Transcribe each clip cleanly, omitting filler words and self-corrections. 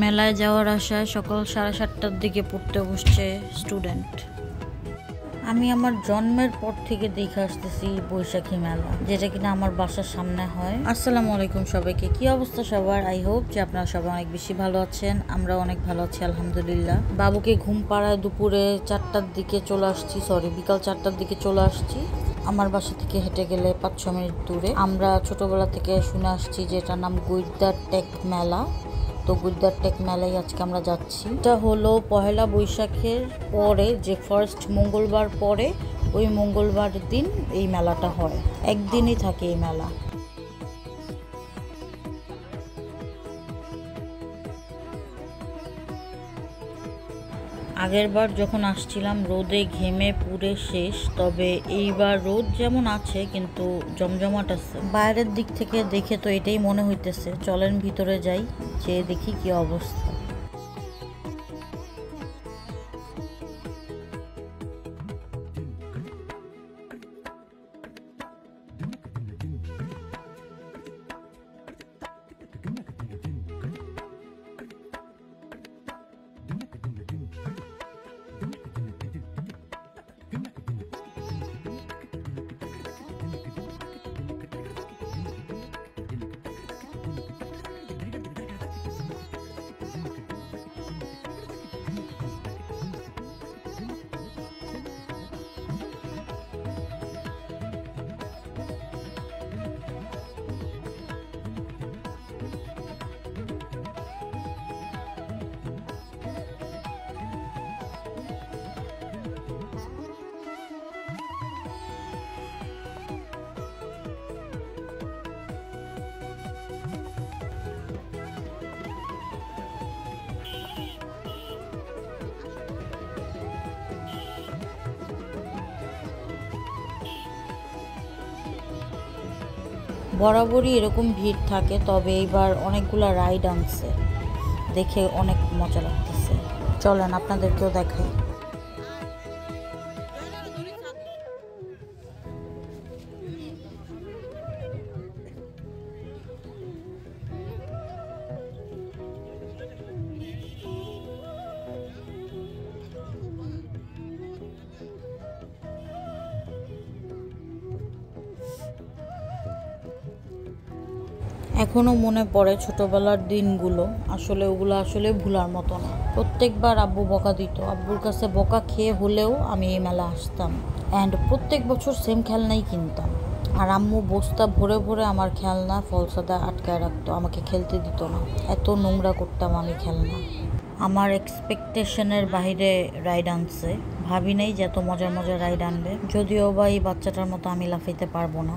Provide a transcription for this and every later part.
মেলায় যাওয়ার আশায় সকাল 7:30টার দিকে পড়তে বসছে স্টুডেন্ট। আমি আমার জন্মের পর থেকে দেখে আসতেছি বৈশাখী মেলা, যেটা কিনা আমার বাসার সামনে হয়। আসসালামু আলাইকুম সবাইকে, কি অবস্থা সবার? আই হোপ যে আপনারা সবাই অনেক বেশি ভালো আছেন। আমরা অনেক ভালো আছি আলহামদুলিল্লাহ। বাবুকে ঘুম পাড়ায় দুপুরে 4টার দিকে চলে আসছি, বিকাল 4টার দিকে চলে আসছি। আমার বাসা থেকে হেঁটে গেলে 5-6 মিনিট দূরে। আমরা ছোটবেলা থেকে শুনে আসছি যে এটার নাম গুইদ্দার টেক মেলা। তো গুইদ্দার টেক মেলায় আজকে আমরা যাচ্ছি। এটা হলো পহেলা বৈশাখের পরে, যে ফার্স্ট মঙ্গলবার পরে, ওই মঙ্গলবার দিন এই মেলাটা হয়। একদিনই থাকে এই মেলা। আগের বার যখন আসছিলাম রোদে ঘেমে পুড়ে শেষ, তবে এইবার রোদ যেমন আছে কিন্তু জমজমাট আছে। বাইরের দিক থেকে দেখে তো এটাই মনে হইতেছে। চলেন ভিতরে যাই, যেয়ে দেখি কি অবস্থা। বরাবরই এরকম ভিড় থাকে, তবে এইবার অনেকগুলা রাইড আনছে, দেখে অনেক মজা লাগতেছে। চলেন আপনাদেরকেও দেখাই। এখনো মনে পড়ে ছোটবেলার দিনগুলো। আসলে ওগুলো আসলে ভুলার মতো না। প্রত্যেকবার আব্বু বকা দিত, আব্বুর কাছে বকা খেয়ে হলেও আমি এই মেলা আসতাম। অ্যান্ড প্রত্যেক বছর সেম খেলনাই কিনতাম। আর আম্মু বস্তা ভরে ভরে আমার খেলনা ফলসাদা আটকায় রাখতো, আমাকে খেলতে দিত না। এত নোংরা করতাম আমি খেলনা। আমার এক্সপেকটেশনের বাইরে রাইড আনছে। ভাবি নাই যে এত মজার মজার রাইড আনবে। যদিও বা এই বাচ্চাটার মতো আমি লাফাইতে পারবো না।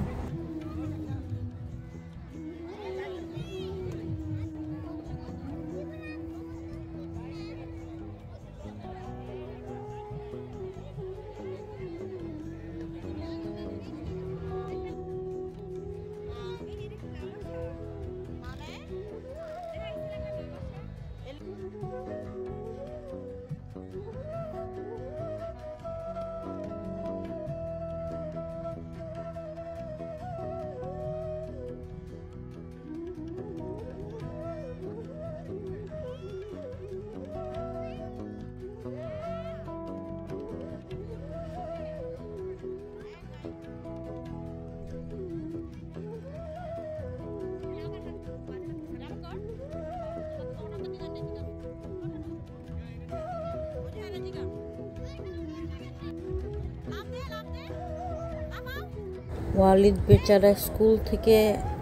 ওয়ালিদ বেচারা স্কুল থেকে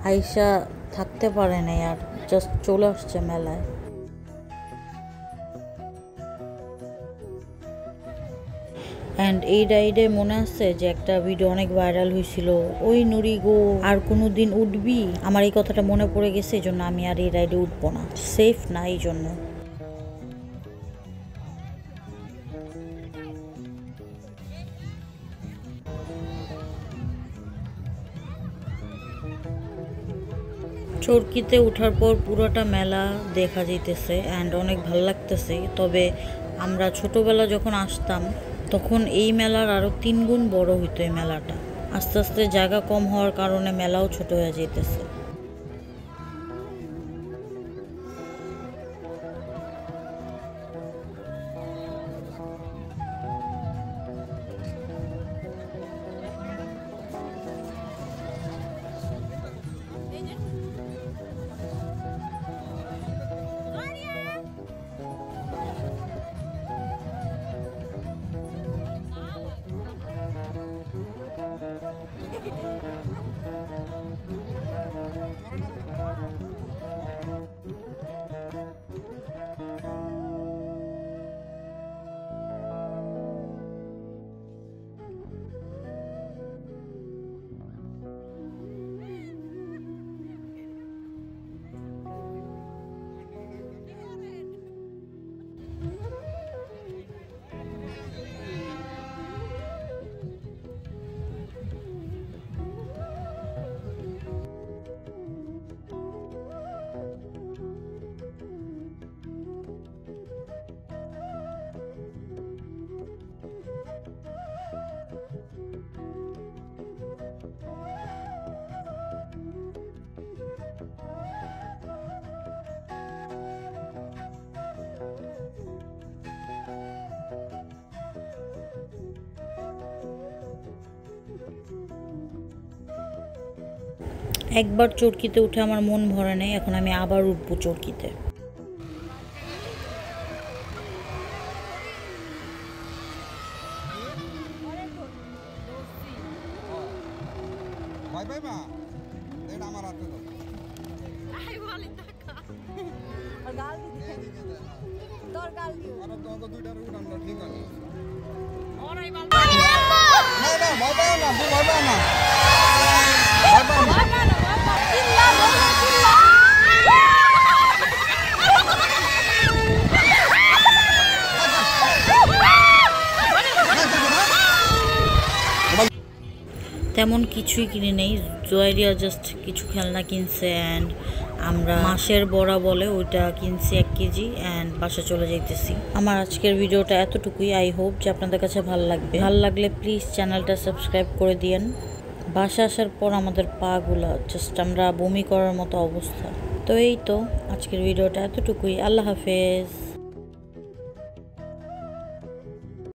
আইসা থাকতে পারে নাই, আর জাস্ট চলে আসছে মেলায়। অ্যান্ড এই রাইডে মনে আছে যে একটা ভিডিও অনেক ভাইরাল হয়েছিল, ওই নুরি গো আর কোনো দিন উঠবি। আমার এই কথাটা মনে পড়ে গেছে, এই জন্য আমি আর এই রাইডে উঠবো না, সেফ না এই জন্য। চরকিতে ওঠার পর পুরোটা মেলা দেখা যাইতেছে অ্যান্ড অনেক ভালো লাগতেছে। তবে আমরা ছোটবেলা যখন আসতাম তখন এই মেলার আরও 3 গুণ বড় হইতো এই মেলাটা। আস্তে আস্তে জায়গা কম হওয়ার কারণে মেলাও ছোট হয়ে যাইতেছে। একবার চরকিতে উঠে আমার মন ভরে নেই, এখন আমি আবার উঠবো চরকিতে। তেমন কিছুই কিনে নেই, জয়েরিয়া জাস্ট কিছু খেলনা কিনছে অ্যান্ড আমরা মাসের বড়া বলে ওইটা কিনছি 1 কেজি অ্যান্ড বাসা চলে যাইতেছি। আমার আজকের ভিডিওটা এতটুকুই। আই হোপ যে আপনাদের কাছে ভালো লাগবে। ভালো লাগলে প্লিজ চ্যানেলটা সাবস্ক্রাইব করে দিয়েন। বাসা আসার পর আমাদের পাগুলা জাস্ট আমরা বমি করার মতো অবস্থা। তো এই তো আজকের ভিডিওটা এতটুকুই। আল্লাহ হাফেজ।